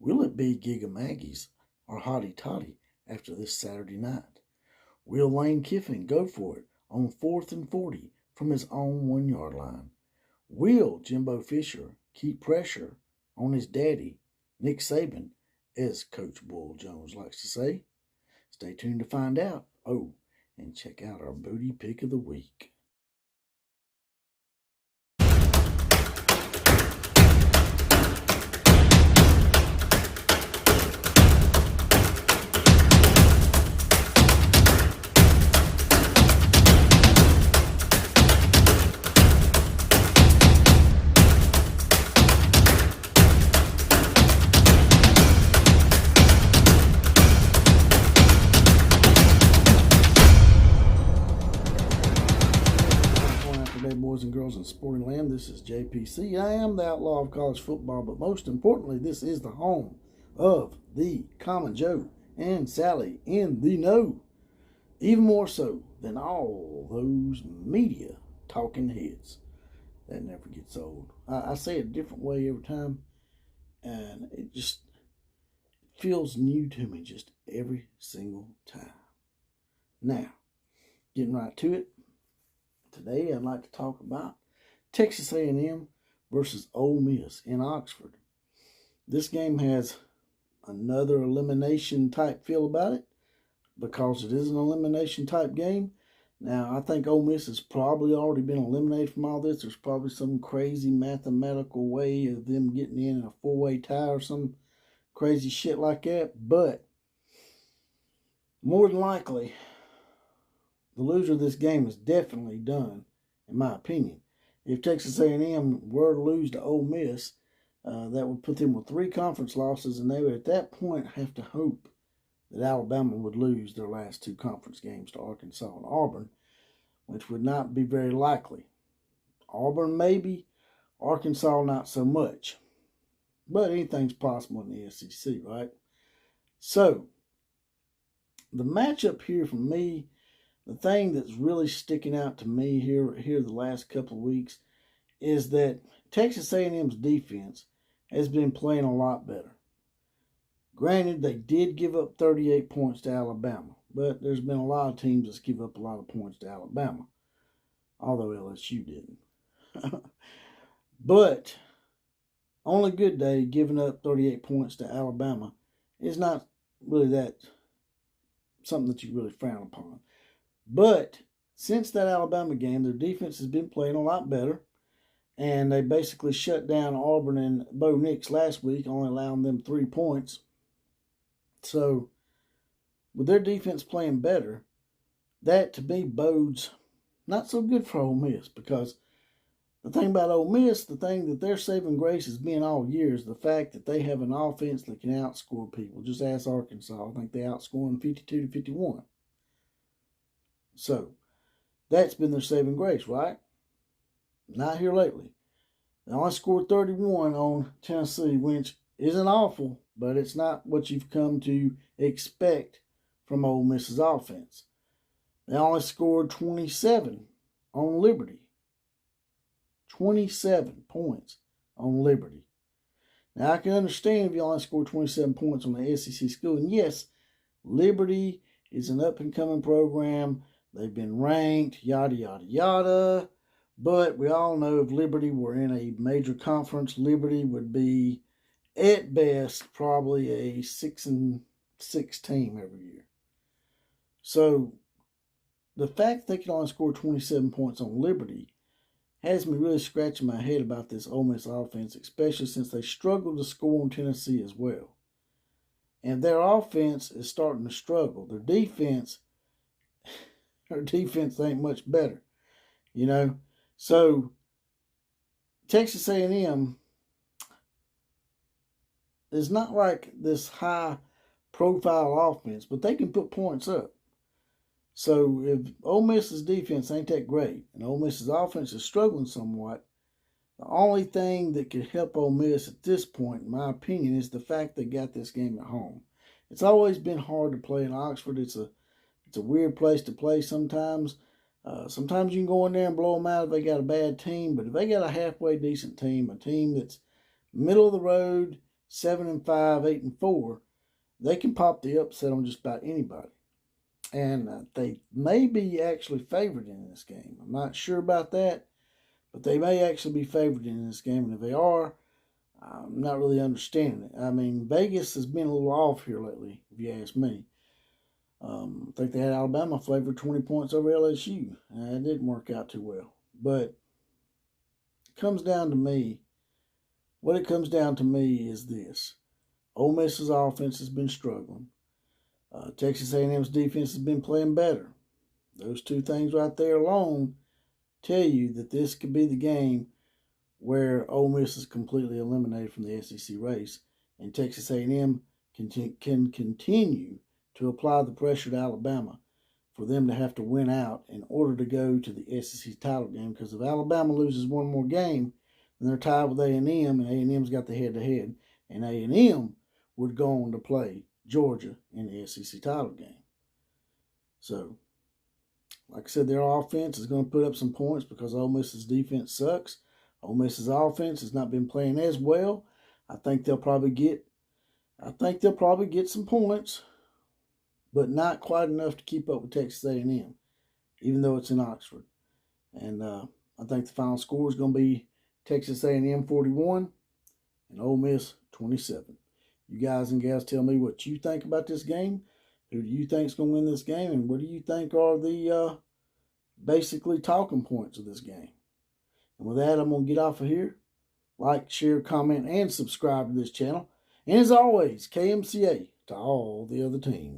Will it be Aggies or Hotty Toddy after this Saturday night? Will Lane Kiffin go for it on 4th and 40 from his own 1-yard line? Will Jimbo Fisher keep pressure on his daddy, Nick Saban, as Coach Bull Jones likes to say? Stay tuned to find out. Oh, and check out our booty pick of the week. Boys and girls in sporting land, this is JPC. I am the outlaw of college football, but most importantly, this is the home of the Common Joe and Sally in the know. Even more so than all those media talking heads. That never gets old. I say it a different way every time, and it just feels new to me just every single time. Now, getting right to it. Today, I'd like to talk about Texas A&M versus Ole Miss in Oxford. This game has another elimination type feel about it because it is an elimination type game. Now, I think Ole Miss has probably already been eliminated from all this. There's probably some crazy mathematical way of them getting in a four-way tie or some crazy shit like that. But more than likely, the loser of this game is definitely done, in my opinion. If Texas A&M were to lose to Ole Miss, that would put them with 3 conference losses, and they would at that point have to hope that Alabama would lose their last 2 conference games to Arkansas and Auburn, which would not be very likely. Auburn maybe, Arkansas not so much. But anything's possible in the SEC, right? So, the matchup here for me, the thing that's really sticking out to me here the last couple of weeks is that Texas A&M's defense has been playing a lot better. Granted, they did give up 38 points to Alabama, but there's been a lot of teams that give up a lot of points to Alabama, although LSU didn't. But on a good day, giving up 38 points to Alabama is not really that something that you really frown upon. But since that Alabama game, their defense has been playing a lot better. And they basically shut down Auburn and Bo Nix last week, only allowing them 3 points. So, with their defense playing better, that to me bodes not so good for Ole Miss. Because the thing about Ole Miss, the thing that their saving grace has been all year is the fact that they have an offense that can outscore people. Just ask Arkansas. I think they outscore them 52-51. So, that's been their saving grace, right? Not here lately. They only scored 31 on Tennessee, which isn't awful, but it's not what you've come to expect from Ole Miss's offense. They only scored 27 on Liberty. 27 points on Liberty. Now, I can understand if you only scored 27 points on the SEC school. And yes, Liberty is an up-and-coming program. They've been ranked, yada, yada, yada. But we all know if Liberty were in a major conference, Liberty would be, at best, probably a 6-6 team every year. So, the fact that they can only score 27 points on Liberty has me really scratching my head about this Ole Miss offense, especially since they struggled to score on Tennessee as well. And their offense is starting to struggle. Their defense ain't much better, you know. So, Texas A&M is not like this high-profile offense, but they can put points up. So, if Ole Miss's defense ain't that great, and Ole Miss's offense is struggling somewhat, the only thing that could help Ole Miss at this point, in my opinion, is the fact they got this game at home. It's always been hard to play in Oxford. It's a weird place to play sometimes. Sometimes you can go in there and blow them out if they got a bad team, but if they got a halfway decent team, a team that's middle of the road, 7-5, 8-4, they can pop the upset on just about anybody. And they may be actually favored in this game. I'm not sure about that, but they may actually be favored in this game. And if they are, I'm not really understanding it. I mean, Vegas has been a little off here lately, if you ask me. I think they had Alabama favored 20 points over LSU. It didn't work out too well. But it comes down to me. What it comes down to me is this. Ole Miss's offense has been struggling. Texas A&M's defense has been playing better. Those two things right there alone tell you that this could be the game where Ole Miss is completely eliminated from the SEC race, and Texas A&M can continue to apply the pressure to Alabama for them to have to win out in order to go to the SEC title game. Because if Alabama loses one more game, then they're tied with A&M, and A&M's got the head-to-head, and A&M would go on to play Georgia in the SEC title game. So, like I said, their offense is going to put up some points because Ole Miss's defense sucks. Ole Miss's offense has not been playing as well. I think they'll probably get some points, but not quite enough to keep up with Texas A&M, even though it's in Oxford. And I think the final score is going to be Texas A&M 41 and Ole Miss 27. You guys and gals tell me what you think about this game. Who do you think is going to win this game? And what do you think are the basically talking points of this game? And with that, I'm going to get off of here. Like, share, comment, and subscribe to this channel. And as always, KMCA to all the other teams.